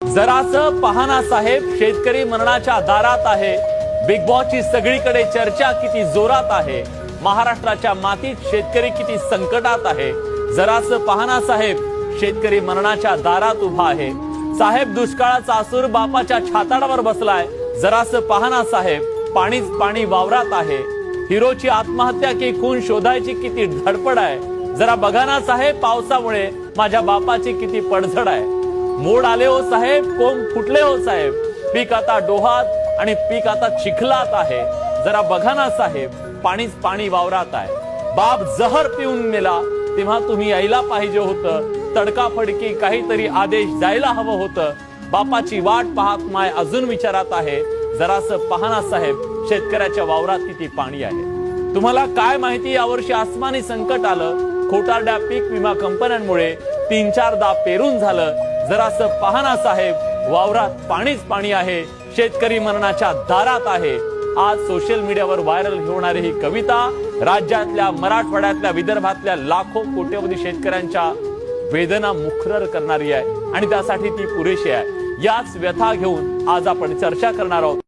जरासं पहाना साहेब, शेतकरी मरणाच्या दारात आहे। बिग बॉसची सगळीकडे चर्चा किती जोरात आहे। महाराष्ट्राच्या मातीत शेतकरी किती संकटात आहे। जरासं पहाना साहेब, शेतकरी मरणाच्या दारात उभा आहे। साहेब दुष्काळाचा असूर बापाच्या छाताडावर बसलाय। जरासं पहाना साहेब, पाणीच पाणी वावरात आहे। हिरोची आत्महत्या की खून शोधायची किती धडपड आहे। जरा बघा ना साहेब, पावसामुळे माझ्या बापाची किती पडझड आहे। मोड आले हो साहेब, कोंब फुटले हो साहेब, पीक आता डोहात आणि पीक आता चिखलात आहे। जरा बघा ना साहेब, पाणीच पाणी वावरात आहे। बाप जहर पिऊन मेला तेव्हा तुम्ही यायला पाहिजे होतं। तडकाफडकी काहीतरी आदेश जायला हवं होतं। बापाची वाट पाहत माय अजून विचारात आहे। जरासं पहाना साहेब, शेतकऱ्याच्या वावरात किती पाणी आहे। तुम्हाला काय माहिती, यावर्षी आसमानी संकट आलं। खोटारड्या पीक विमा कंपन्यांमुळे 3-4दा पेरून झालं। जरासं पहाना साहेब, वावरात पाणीच पाणी आहे। शेतकरी मरणाच्या दारात आहे। आज सोशल मीडियावर व्हायरल होणारी ही कविता राज्यातल्या, मराठवाड्यातल्या, विदर्भातल्या लाखो कोट्यवधी शेतकऱ्यांच्या वेदना मुखर करणारी आहे आणि त्यासाठी ती पुरेशी आहे। याच व्यथा घेऊन आज आपण चर्चा करणार आहोत।